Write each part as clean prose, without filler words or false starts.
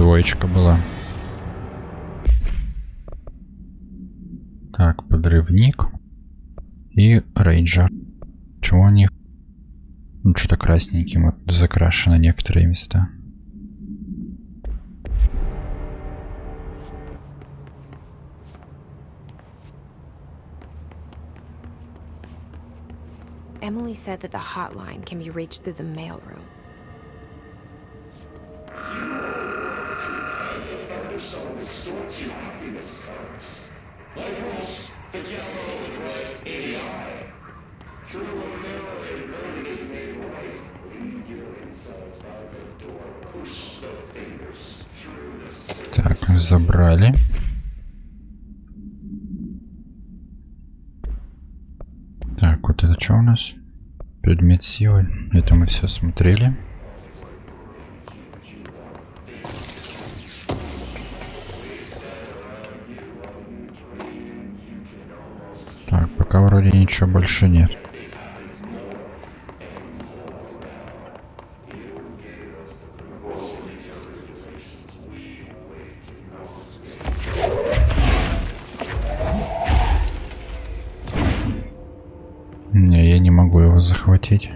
Двоечка была. Так, подрывник и рейнджер. Чего у них? Ну, что-то красненьким вот закрашено некоторые места. Emily said that the hotline can be reached through the mailroom. Так, забрали. Так, вот это что у нас? Предмет силы. Это мы все смотрели. Так, пока вроде ничего больше нет. Не, я не могу его захватить.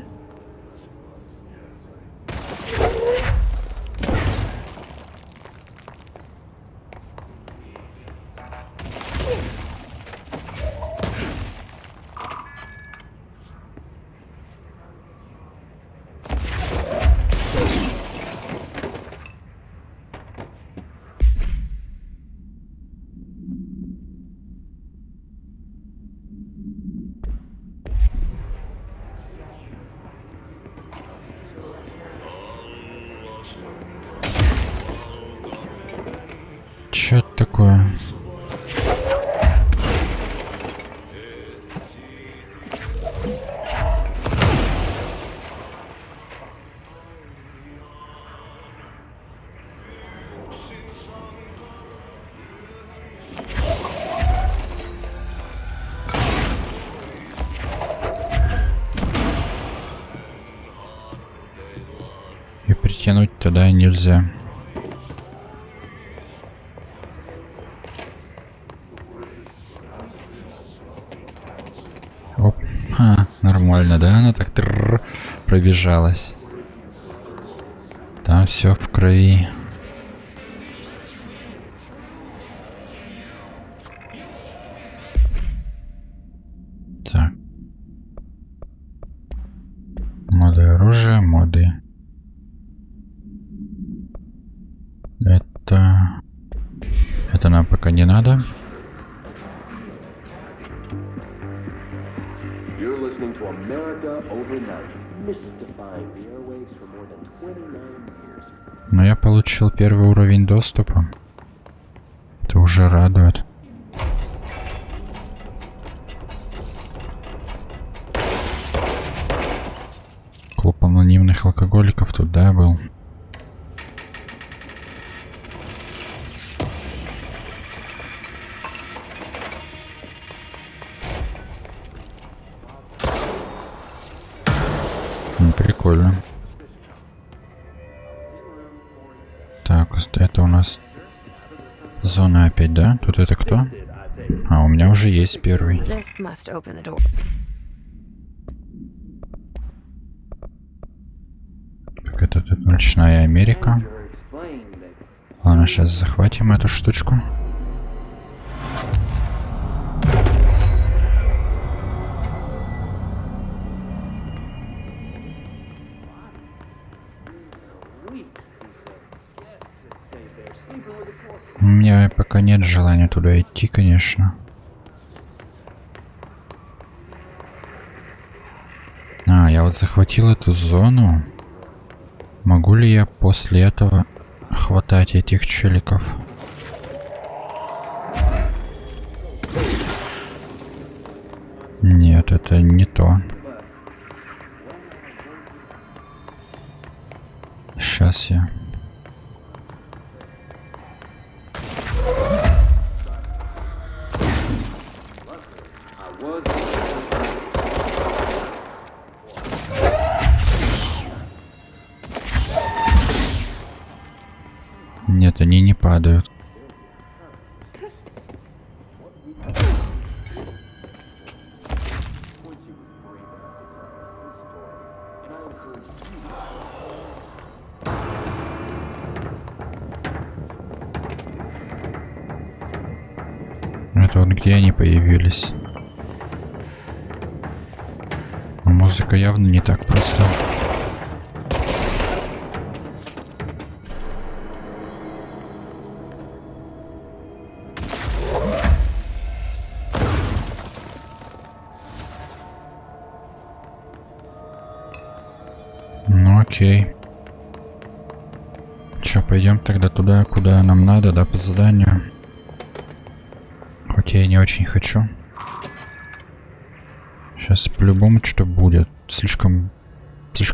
Что это такое? И притянуть туда нельзя. Оп. Нормально, да? Она так пробежалась. Там все в крови. Так. Моды оружия, моды. Это нам пока не надо. Но я получил первый уровень доступа. Это уже радует. Клуб анонимных алкоголиков тут, да, был? Прикольно. Так, это у нас зона опять, да? Тут это кто? А, у меня уже есть первый. Так, это тут ночная Америка. Ладно, сейчас захватим эту штучку. У меня пока нет желания туда идти, конечно. А, я вот захватил эту зону. Могу ли я после этого хватать этих челиков? Нет, это не то. Сейчас я... Нет, они не падают. Это вот где они появились. Музыка явно не так проста. Ну окей. Чё, пойдем тогда туда, куда нам надо, да, по заданию. Хоть я и не очень хочу. Сейчас по-любому что будет. Слишком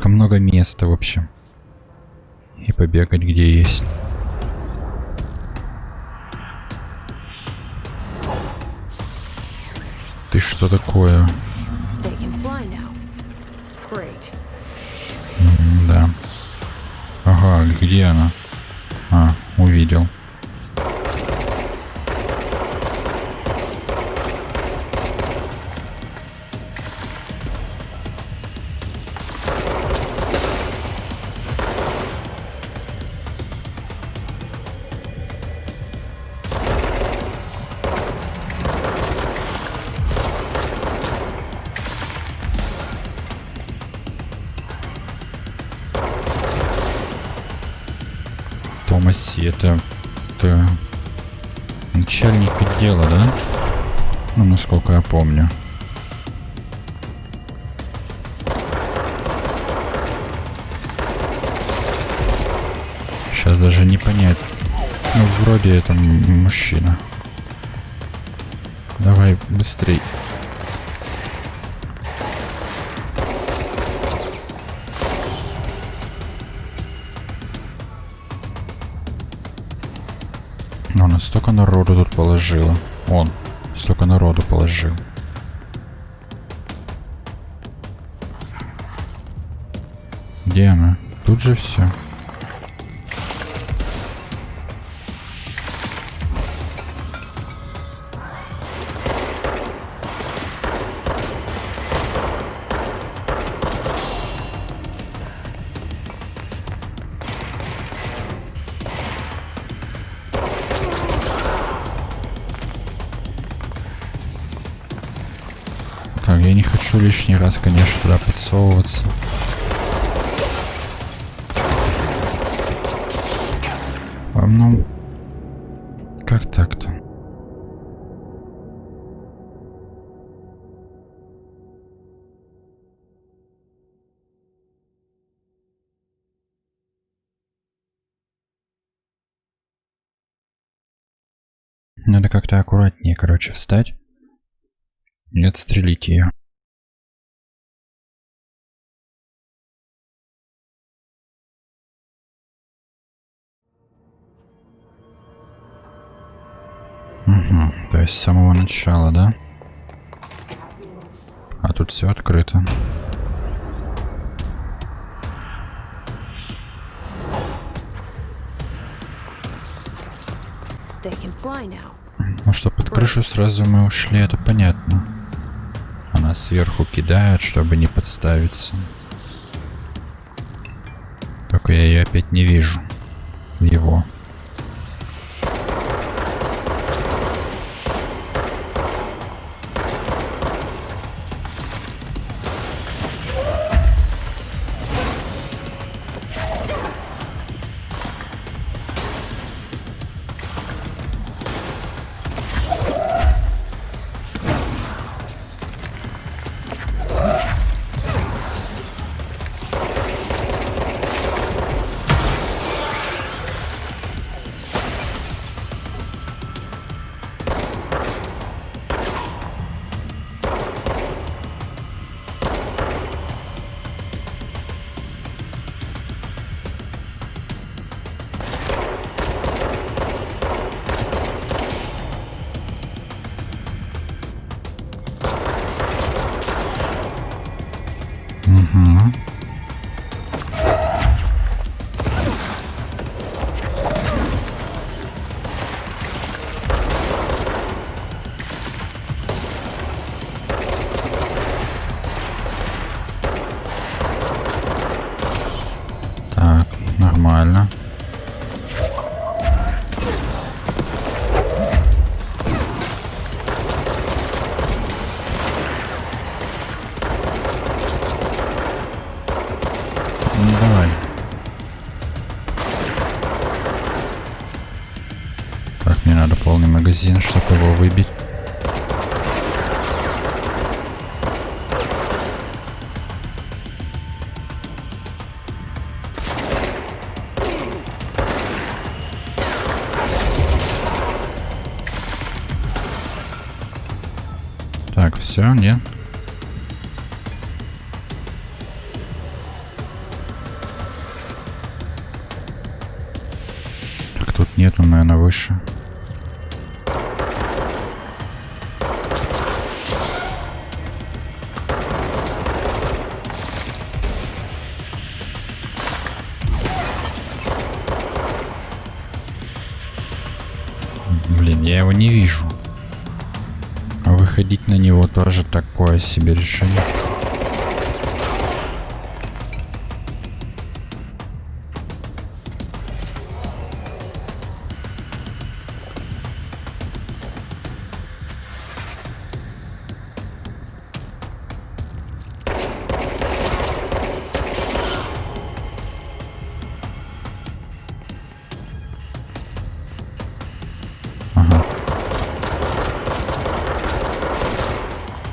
много места, в общем. И побегать где есть. Ты что такое? Да. Ага, где она? А, увидел. Томаси, это начальник отдела, да? Ну, насколько я помню. Сейчас даже не понять. Ну, вроде это мужчина. Давай, быстрей. Она столько народу тут положила. Он столько народу положил. Где она? Тут же все. Так, я не хочу лишний раз, конечно, туда подсовываться. Ну, как так-то? Надо как-то аккуратнее, короче, встать и отстрелить ее. Угу, то есть с самого начала, да? А тут все открыто. Ну что, под крышу сразу мы ушли, это понятно. Она сверху кидает, чтобы не подставиться. Только я ее опять не вижу. Его. Прикольно. Ну давай. Так, мне надо полный магазин, чтобы его выбить. Так, все, нет. Так, тут нету, наверное, выше. Блин, я его не вижу. А выходить на него тоже такое себе решение. Ага.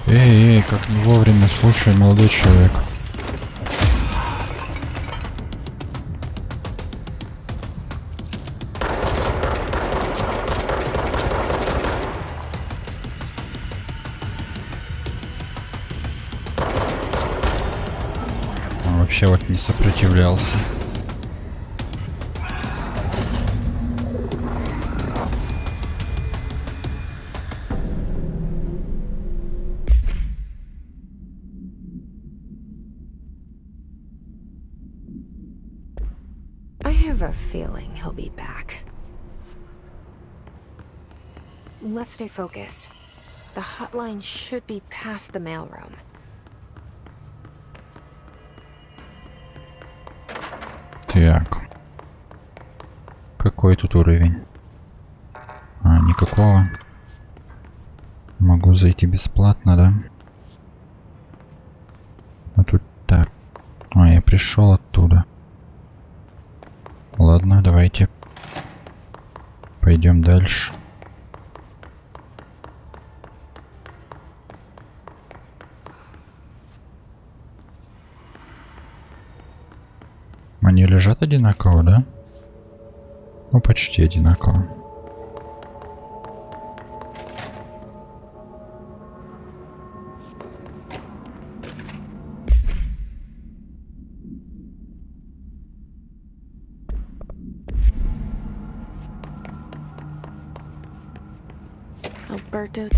Эй, как не вовремя, слушай, молодой человек. Он вообще вот не сопротивлялся. I have a feeling he'll be back. Let's stay focused. The hotline should be past the mailroom. Так. Какой тут уровень? А, никакого. Могу зайти бесплатно, да? А тут так. А, я пришел оттуда. Ладно, давайте. Пойдем дальше. Они лежат одинаково, да? Ну, почти одинаково. Alberto.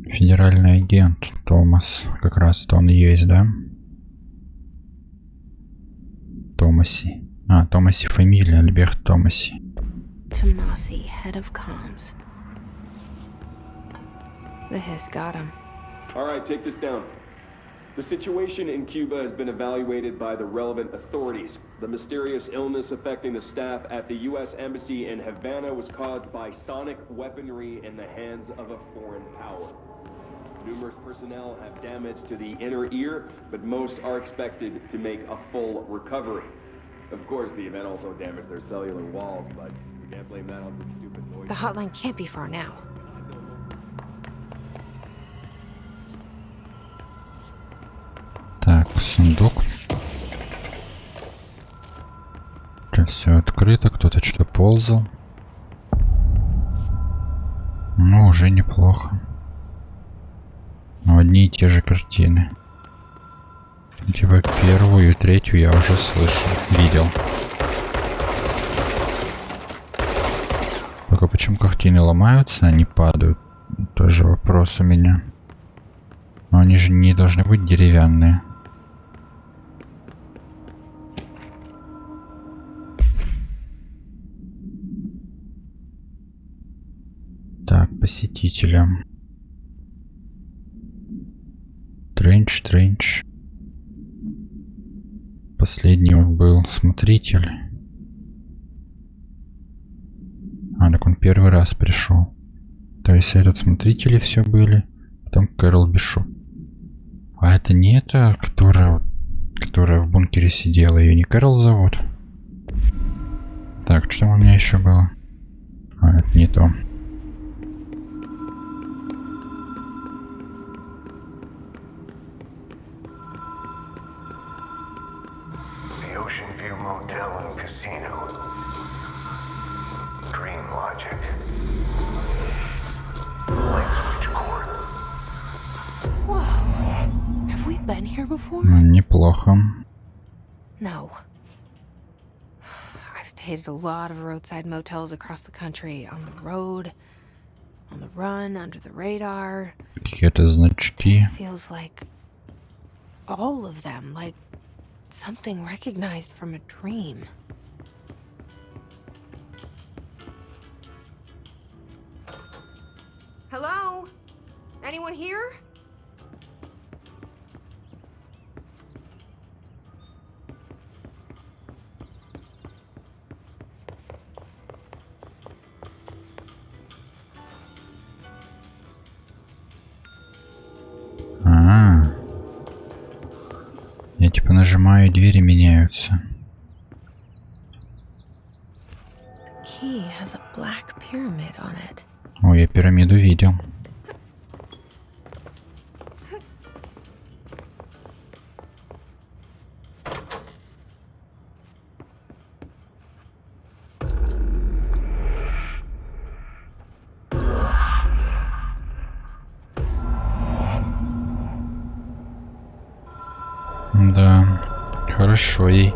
Федеральный агент Томас. Как раз это он и есть, да? Томаси. А, Томаси фамилия, Альберт Томаси. Tomasi, head of comms. The hiss got him. All right, take this down. The situation in Cuba has been evaluated by the relevant authorities. The mysterious illness affecting the staff at the U.S. Embassy in Havana was caused by sonic weaponry in the hands of a foreign power. Numerous personnel have damage to the inner ear, but most are expected to make a full recovery. Of course, the event also damaged their cellular walls, but we can't blame that on some stupid noise. The hotline can't be far now. Так, сундук. Все открыто, кто-то что-то ползал. Ну, уже неплохо. Но одни и те же картины. Типа первую и третью я уже слышал, видел. Только почему картины ломаются, они падают? Тоже вопрос у меня. Но они же не должны быть деревянные. Так, посетителям. Тренч. последний был смотритель. А, так он первый раз пришел. То есть этот смотрители все были. Потом Кэрол Бишоп. А это не та, которая в бункере сидела. Ее не Кэрол зовут? Так, что там у меня еще было? А, это не то. Been here before? Неплохо. No. I've stayed at a lot of roadside motels across the country, on the road, on the run, under the radar. Какие-то значки. This feels like all of them, like something recognized from a dream. Hello? Anyone here? Я типа нажимаю, двери меняются. Key has a black pyramid on it. Ой, я пирамиду видел. Да, хорошо ей.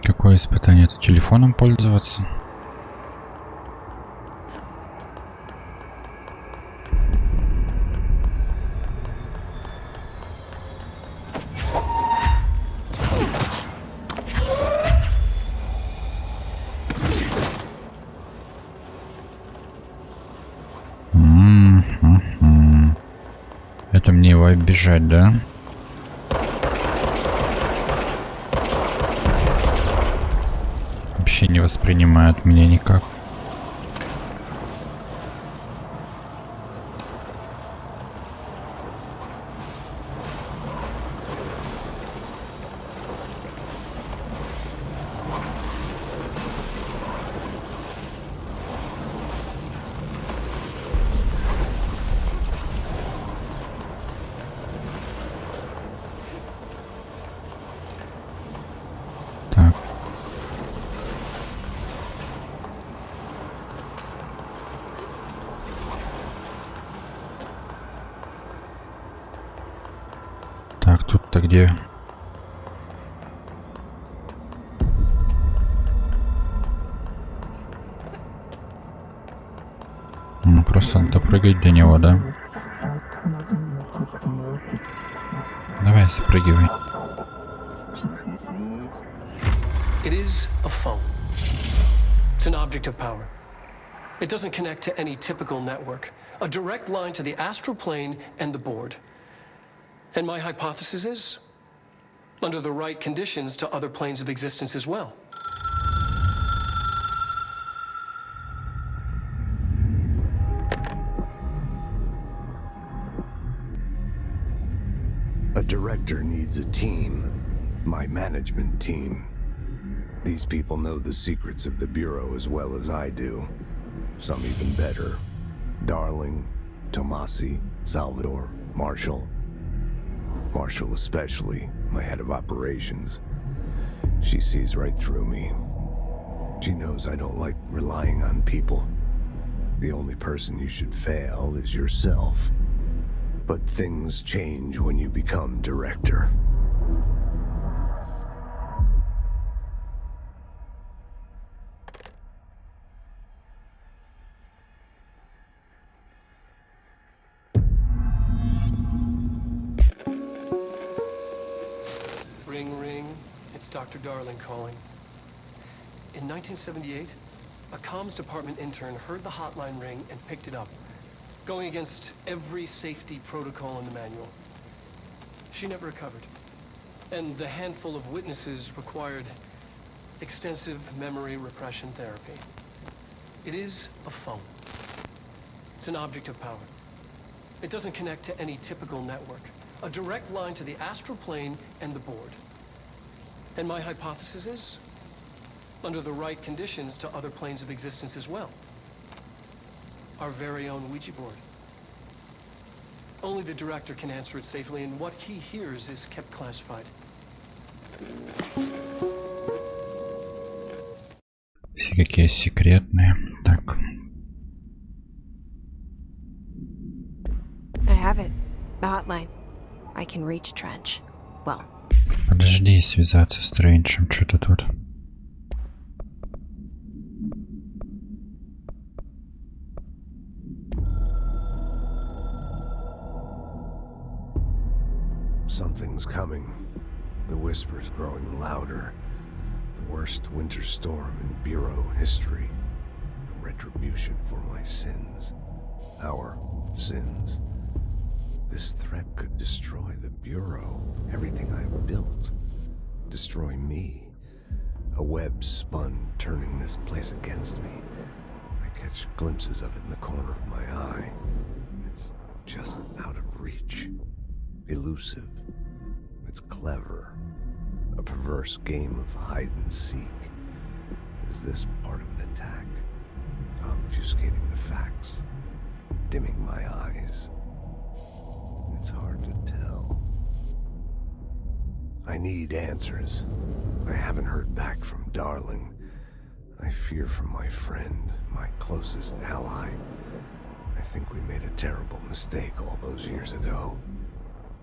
Какое испытание? Это телефоном пользоваться? Это мне его обижать, да? Вообще не воспринимает меня никак. Так, тут-то где? Ну, просто надо прыгать до него, да? Давай, спрыгивай. It is a phone. It's an object of power. It doesn't connect to any typical network. A direct line to the astral plane and the board. And my hypothesis is, under the right conditions, to other planes of existence as well. A director needs a team. My management team. These people know the secrets of the Bureau as well as I do. Some even better. Darling, Tomasi, Salvador, Marshall. Marshall especially, my head of operations. She sees right through me. She knows I don't like relying on people. The only person you should fail is yourself. But things change when you become director. Dr. Darling calling. In 1978, a comms department intern heard the hotline ring and picked it up, going against every safety protocol in the manual. She never recovered, and the handful of witnesses required extensive memory repression therapy. It is a phone. It's an object of power. It doesn't connect to any typical network. A direct line to the astral plane and the board. And my hypothesis is, under the right conditions, to other planes of existence as well. Our very own Ouija board. Only the director can answer it safely, and what he hears is kept classified. Все какие секретные. Так. I have it. The hotline. I can reach Trench. Well, Подожди, связаться с Стрэнджем. Что-то тут. Something's coming. The whispers growing louder. The worst winter storm in Bureau history. A retribution for my sins. Our sins. This threat could destroy the Bureau, everything I've built. Destroy me. A web spun, turning this place against me. I catch glimpses of it in the corner of my eye. It's just out of reach. Elusive. It's clever. A perverse game of hide and seek. Is this part of an attack? Obfuscating the facts. Dimming my eyes. It's hard to tell. I need answers. I haven't heard back from Darling. I fear for my friend, my closest ally. I think we made a terrible mistake all those years ago.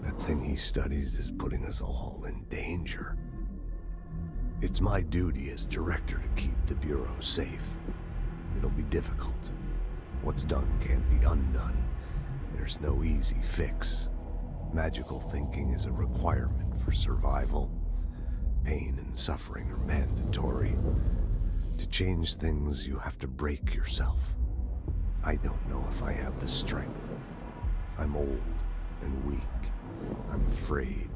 That thing he studies is putting us all in danger. It's my duty as director to keep the Bureau safe. It'll be difficult. What's done can't be undone. There's no easy fix. Magical thinking is a requirement for survival. Pain and suffering are mandatory. To change things, you have to break yourself. I don't know if I have the strength. I'm old and weak. I'm afraid.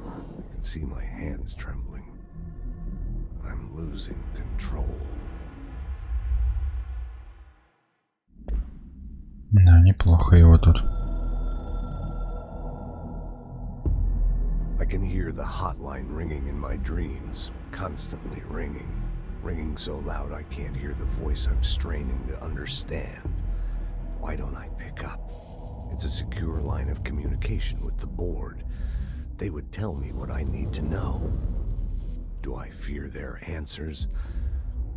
I can see my hands trembling. I'm losing control. Да, неплохо его тут. I can hear the hotline ringing in my dreams, constantly ringing. Ringing so loud I can't hear the voice I'm straining to understand. Why don't I pick up? It's a secure line of communication with the board. They would tell me what I need to know. Do I fear their answers?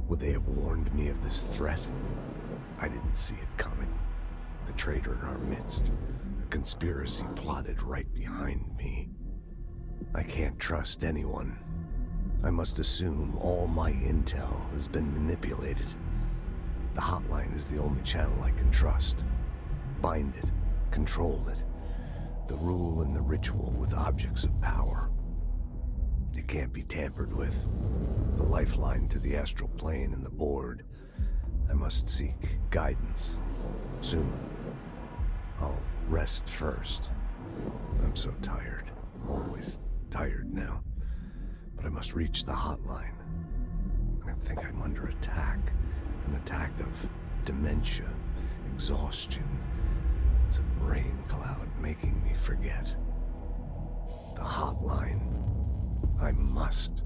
Would they have warned me of this threat? I didn't see it coming. The traitor in our midst. A conspiracy plotted right behind me. I can't trust anyone. I must assume all my intel has been manipulated. The hotline is the only channel I can trust. Bind it, control it. The rule and the ritual with objects of power. It can't be tampered with. The lifeline to the astral plane and the board. I must seek guidance. Soon. I'll rest first. I'm so tired. Always tired now. But I must reach the hotline. I think I'm under attack. An attack of dementia, exhaustion. It's a rain cloud making me forget. The hotline. I must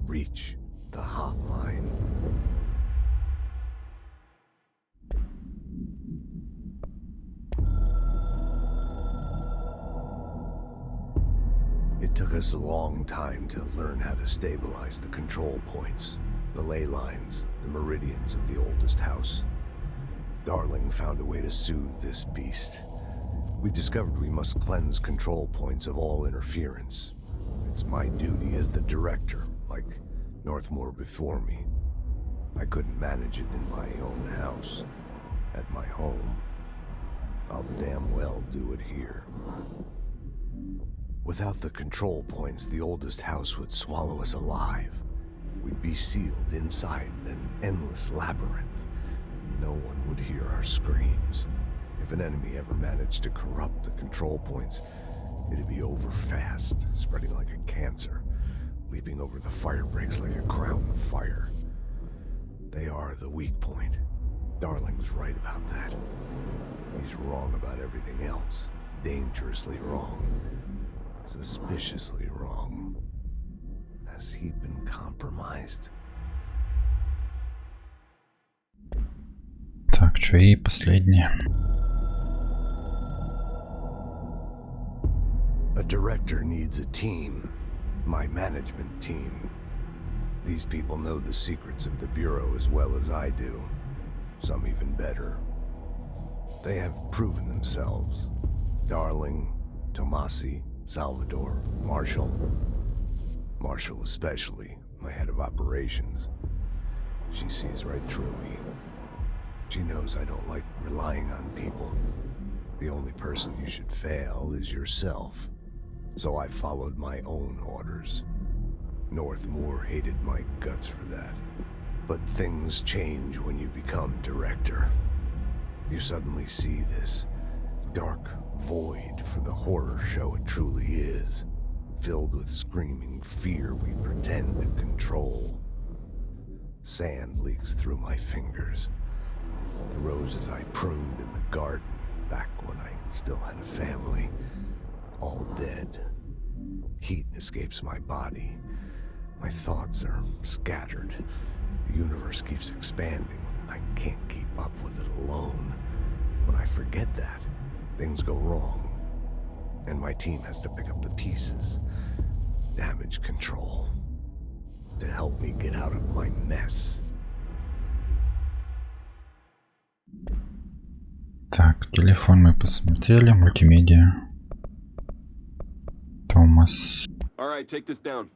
reach the hotline. It took us a long time to learn how to stabilize the control points, the ley lines, the meridians of the oldest house. Darling found a way to soothe this beast. We discovered we must cleanse control points of all interference. It's my duty as the director, like Northmore before me. I couldn't manage it in my own house, at my home. I'll damn well do it here. Without the control points, the oldest house would swallow us alive. We'd be sealed inside an endless labyrinth. No one would hear our screams. If an enemy ever managed to corrupt the control points, it'd be over fast, spreading like a cancer, leaping over the fire breaks like a crown of fire. They are the weak point. Darling's right about that. He's wrong about everything else. Dangerously wrong. Suspiciously wrong. Has he been compromised? Так, что и последнее. A director needs a team. My management team. These people know the secrets of the Bureau as well as I do. Some even better. They have proven themselves. Darling, Tomasi, Salvador, Marshall. Marshall especially, my head of operations. She sees right through me. She knows I don't like relying on people. The only person you should fail is yourself. So I followed my own orders. Northmore hated my guts for that. But things change when you become director. You suddenly see this dark void for the horror show it truly is, filled with screaming fear we pretend to control. Sand leaks through my fingers. The roses I pruned in the garden back when I still had a family, all dead. Heat escapes my body. My thoughts are scattered. The universe keeps expanding. I can't keep up with it alone. When I forget that, things go wrong. And my team has to pick up the pieces. Damage control. To help me get out of my mess. Так, телефон мы посмотрели, мультимедиа. Томас. All right, take this down.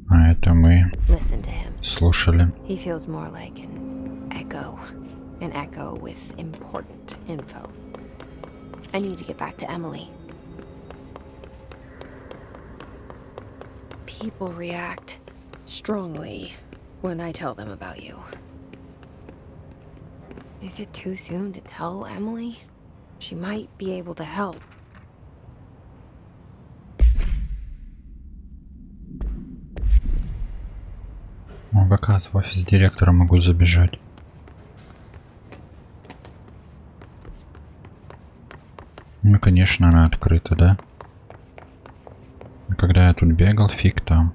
А это мы Listen to him. слушали. He feels more like an echo with important info. I need to get back to Emily. People react strongly when I tell them about you. Is it too soon to tell Emily? She might be able to help. Оказывается, в офис директора могу забежать. Ну, конечно, она открыта, да? Когда я тут бегал, фиг там.